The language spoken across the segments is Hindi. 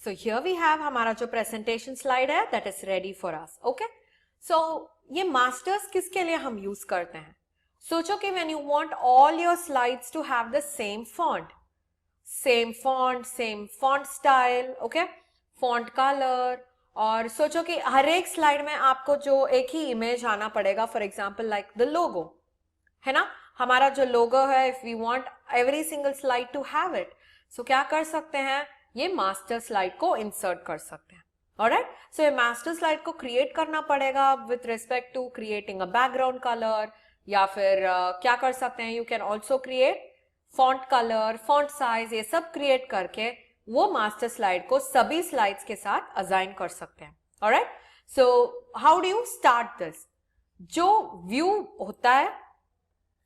सो हियर वी हैव हमारा जो प्रेजेंटेशन स्लाइड है that is ready for us. Okay, so ये मास्टर्स किसके लिए हम यूज करते हैं? सोचो कि when you want all your slides to have the same font, same font style, okay, font colour, और सोचो कि हर एक स्लाइड में आपको जो एक ही इमेज आना पड़ेगा. For example like the logo, है ना, हमारा जो लोगो है, if we want every single slide to have it, so क्या कर सकते हैं, ये मास्टर स्लाइड को इंसर्ट कर सकते हैं. ऑलराइट, सो ये मास्टर स्लाइड को क्रिएट करना पड़ेगा with respect to creating a background colour, या फिर क्या कर सकते हैं, you can also create font colour, font size, ये सब क्रिएट करके वो मास्टर स्लाइड को सभी स्लाइड्स के साथ असाइन कर सकते हैं. Alright, so how do you start this? जो व्यू होता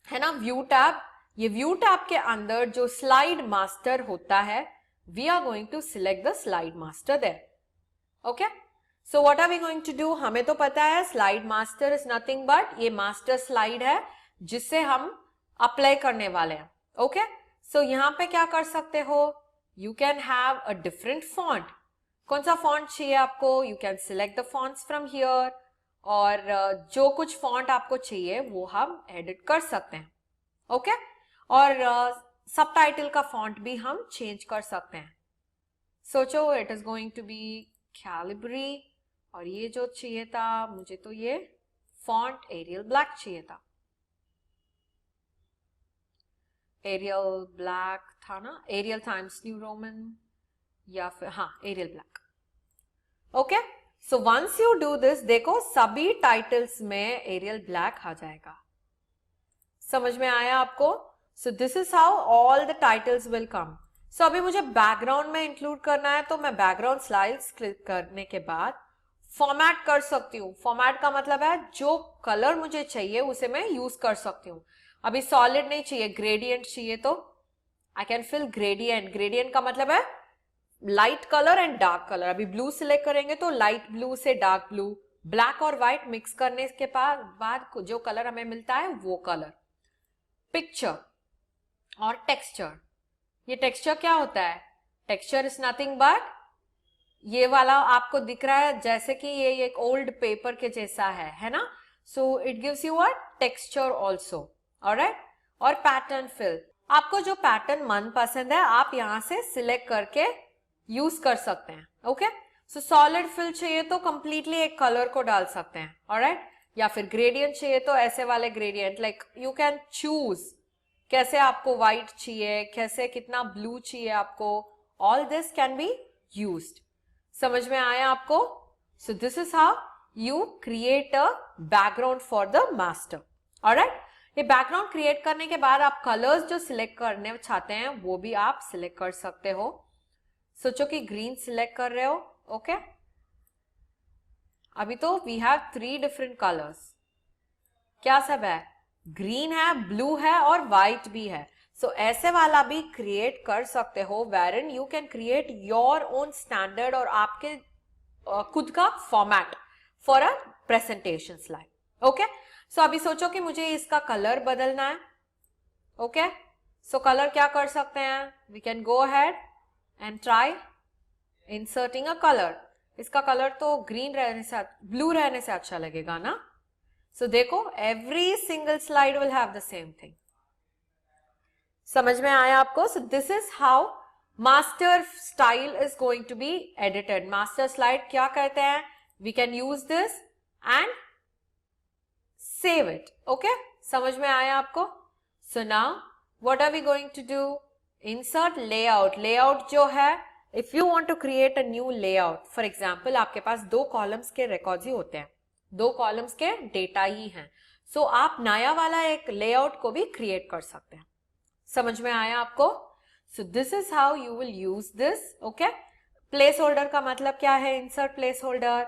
है ना, व्यू टैब, ये व्यू टैब के अंदर जो स्लाइड मास्टर होता है, we are going to select the slide master there. Okay, so what are we going to do? हमें तो पता है slide master is nothing but ये मास्टर स्लाइड है जिससे हम अप्लाई करने वाले हैं. ओके, सो यहां पे क्या कर सकते हो, you can have a different font. कौन सा फॉन्ट चाहिए आपको, you can select the fonts from here, और जो कुछ फॉन्ट आपको चाहिए वो हम एडिट कर सकते हैं. ओके, और सबटाइटल का फॉन्ट भी हम चेंज कर सकते हैं. सोचो it is going to be Calibri, और ये जो चाहिए था मुझे, तो ये फॉन्ट एरियल ब्लैक चाहिए था. एरियल ब्लैक था ना, एरियल टाइम्स न्यू रोमन, या फिर हाँ Arial Black. Okay, so once you do this, देखो सभी टाइटल्स में एरियल ब्लैक आ जाएगा. समझ में आया आपको? So this is how all the titles will come. So अभी मुझे बैकग्राउंड में इंक्लूड करना है, तो मैं बैकग्राउंड स्लाइड्स क्लिक करने के बाद फॉर्मेट कर सकती हूँ. फॉर्मेट का मतलब है जो कलर मुझे चाहिए उसे मैं यूज कर सकती हूँ. अभी सॉलिड नहीं चाहिए, ग्रेडियंट चाहिए, तो I can fill gradient. Gradient का मतलब है light colour and dark colour. अभी ब्लू सिलेक्ट करेंगे तो लाइट ब्लू से डार्क ब्लू, ब्लैक और व्हाइट मिक्स करने के बाद जो कलर हमें मिलता है वो कलर. पिक्चर और टेक्सचर, ये टेक्सचर क्या होता है? टेक्सचर इज नथिंग बट ये वाला आपको दिख रहा है जैसे कि ये एक ओल्ड पेपर के जैसा है ना. So it gives you a texture also. Alright, और पैटर्न फिल, आपको जो पैटर्न मन पसंद है आप यहां से सिलेक्ट करके यूज कर सकते हैं. ओके, सो सॉलिड फिल चाहिए तो कंप्लीटली एक कलर को डाल सकते हैं. ऑलराइट, या फिर ग्रेडियंट चाहिए तो ऐसे वाले gradient, like you can choose कैसे आपको व्हाइट चाहिए, कैसे कितना ब्लू चाहिए आपको. All this can be used. समझ में आया आपको? So this is how you create a background for the master. Alright, ये बैकग्राउंड क्रिएट करने के बाद आप कलर्स जो सिलेक्ट करने चाहते हैं वो भी आप सिलेक्ट कर सकते हो. सोचो कि ग्रीन सिलेक्ट कर रहे हो. ओके, अभी तो वी हैव 3 डिफरेंट कलर्स. क्या सब है? ग्रीन है, ब्लू है और व्हाइट भी है. सो ऐसे वाला भी क्रिएट कर सकते हो, wherein you can create your own standard और आपके खुद का format for a presentation slide. Okay, so अभी सोचो कि मुझे इसका कलर बदलना है. ओके, सो कलर क्या कर सकते हैं, we can go ahead and try inserting a colour. इसका कलर तो ग्रीन रहने से, ब्लू रहने से अच्छा लगेगा ना. सो देखो every single slide will have the same thing. समझ में आया आपको? So this is how master style is going to be edited. Master slide क्या कहते हैं, we can use this and save it. Okay, समझ में आया आपको? So now what are we going to do, insert layout. Layout जो है, if you want to create a new layout, for example आपके पास 2 कॉलम्स के रिकॉर्ड्स ही होते हैं, 2 कॉलम्स के डेटा ही हैं. सो आप नया वाला एक लेआउट को भी क्रिएट कर सकते हैं. समझ में आया आपको? So this is how you will use this. Okay, place holder का मतलब क्या है, insert place holder.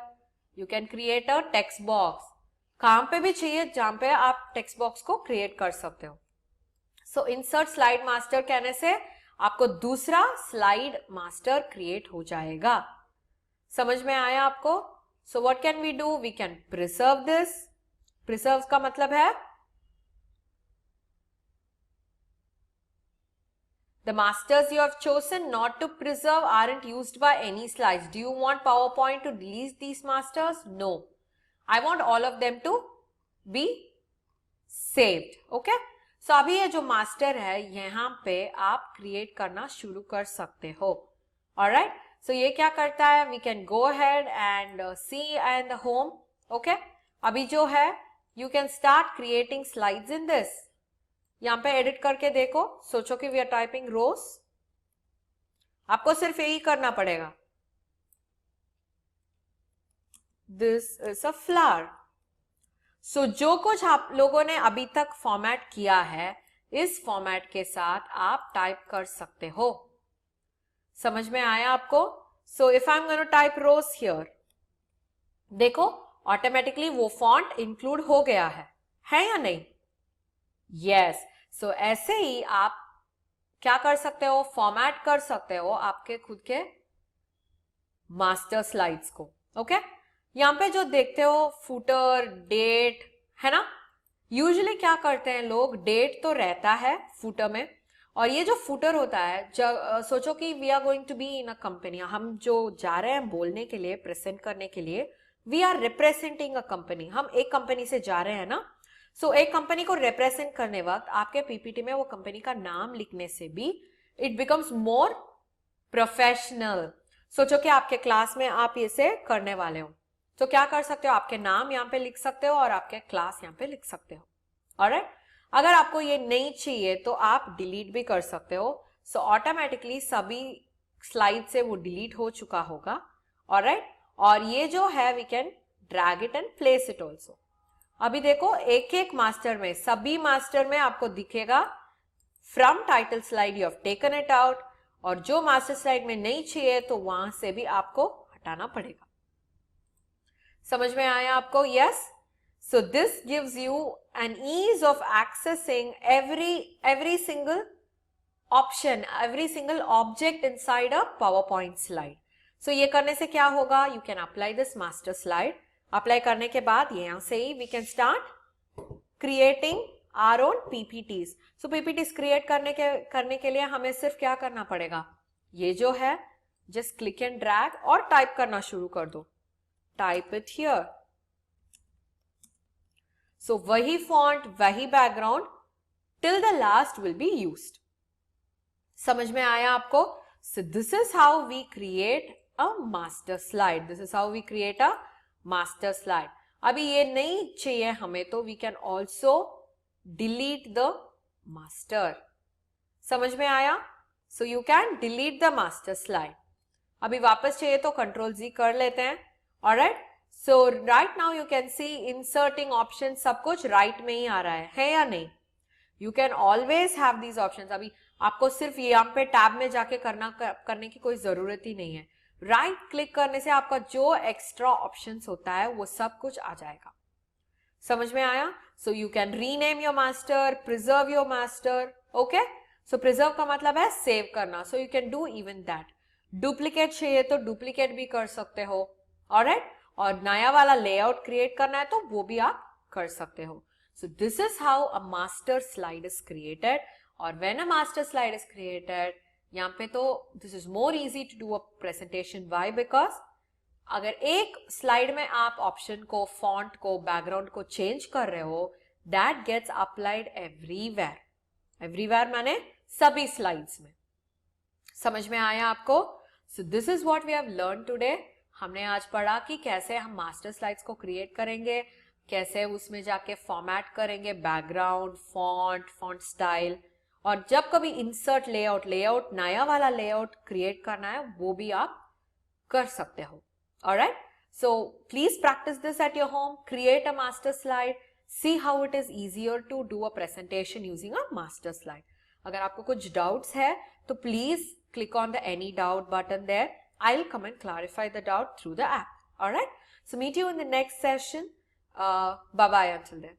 You can create a text box, कहां पे भी चाहिए जहां पे आप टेक्स्ट बॉक्स को क्रिएट कर सकते हो. सो इंसर्ट स्लाइड मास्टर कहने से आपको दूसरा स्लाइड मास्टर क्रिएट हो जाएगा. समझ में आया आपको? So what can we do, we can preserve this. Preserve का मतलब है The masters you have chosen not to preserve aren't used by any slides. Do you want PowerPoint to delete these masters? No. I want all of them to be saved. Okay? So अभी ये जो master है यहाँ पे आप create करना शुरू कर सकते हो. Alright? So ये क्या करता है? We can go ahead and see in the home. Okay? अभी जो है you can start creating slides in this. यहाँ पे एडिट करके देखो, सोचो कि वी आर टाइपिंग रोज, आपको सिर्फ यही करना पड़ेगा. This is a flower. So जो कुछ आप लोगों ने अभी तक फॉर्मेट किया है, इस फॉर्मेट के साथ आप टाइप कर सकते हो. समझ में आया आपको? So if I am going to type rose here, देखो ऑटोमेटिकली वो फॉन्ट इंक्लूड हो गया है या नहीं? यस. सो ऐसे ही आप क्या कर सकते हो? फॉर्मेट कर सकते हो आपके खुद के मास्टर स्लाइड्स को. ओके? यहाँ पे जो देखते हो फुटर, डेट, है ना? यूजुअली क्या करते हैं लोग, डेट तो रहता है फुटर में, और ये जो फुटर होता है, जब सोचो कि we are going to be in a company, हम जो जा रहे हैं बोलने के लिए, प्रेजेंट करने के लिए, we are representing a company. हम एक कंपनी से जा रहे हैं ना. सो एक कंपनी को रिप्रेजेंट करने वक्त आपके पीपीटी में वो कंपनी का नाम लिखने से भी इट बिकम्स मोर प्रोफेशनल. सोचो कि आपके क्लास में आप इसे करने वाले हो, तो क्या कर सकते हो? आपके नाम यहाँ पे लिख सकते हो और आपके क्लास यहाँ पे लिख सकते हो. ऑलराइट? अगर आपको ये नहीं चाहिए तो आप डिलीट भी कर सकते हो. सो ऑटोमेटिकली सभी स्लाइड से वो डिलीट हो चुका होगा. ऑलराइट? और ये जो है we can drag it and place it also. अभी देखो एक एक मास्टर में, सभी मास्टर में आपको दिखेगा from title slide you have taken it out, और जो मास्टर स्लाइड में नहीं चाहिए तो वहां से भी आपको हटाना पड़ेगा. समझ में आया आपको? Yes. So this gives you an ease of accessing every single option, every single object inside a PowerPoint slide. So ये करने से क्या होगा? You can apply this master slide. Apply करने के बाद यहां से ही we can start creating our own PPTs. So PPTs create करने के लिए हमें सिर्फ क्या करना पड़ेगा? ये जो है जस्ट क्लिक एंड ड्रैग और टाइप करना शुरू कर दो. Type it here. सो वही फॉन्ट, वही background till the last will be used. समझ में आया आपको? So this is how we create a master slide. This is how we create a master slide. अभी ये नहीं चाहिए हमें तो we can also delete the master. समझ में आया? So you can delete the master slide. अभी वापस चाहिए तो कंट्रोल जी कर लेते हैं. Alright? So right now you can C inserting option, सब कुछ राइट में ही आ रहा है या नहीं? You can always have these option. अभी आपको सिर्फ यहाँ पे टैब में जाके करने की कोई जरूरत ही नहीं है. राइट क्लिक करने से आपका जो एक्स्ट्रा ऑप्शंस होता है वो सब कुछ आ जाएगा. समझ में आया? So you can rename your master, preserve your master. Okay? So preserve का मतलब है सेव करना. सो you can do even that. Duplicate चाहिए तो डुप्लीकेट भी कर सकते हो. ऑलराइट? और नया वाला लेआउट क्रिएट करना है तो वो भी आप कर सकते हो. So this is how a master slide is created. और when a master slide is created, यहाँ पे तो this is more easy to do a presentation. Why? Because अगर एक स्लाइड में आप ऑप्शन को, फॉन्ट को, बैकग्राउंड को चेंज कर रहे हो, that gets applied everywhere. Everywhere माने सभी स्लाइड्स में. समझ में आया आपको? So this is what we have learn today. हमने आज पढ़ा कि कैसे हम मास्टर स्लाइड्स को क्रिएट करेंगे, कैसे उसमें जाके फॉर्मेट करेंगे बैकग्राउंड, फॉन्ट स्टाइल, और जब कभी इंसर्ट लेआउट नया वाला लेआउट क्रिएट करना है वो भी आप कर सकते हो. Alright? So please practice this at your home. Create a master slide. See how it is easier to do a presentation using a master slide. अगर आपको कुछ डाउट्स है तो please click on the any doubt button there. I'll come and clarify the doubt through the app. Alright? So meet you in the next session. Bye bye until then.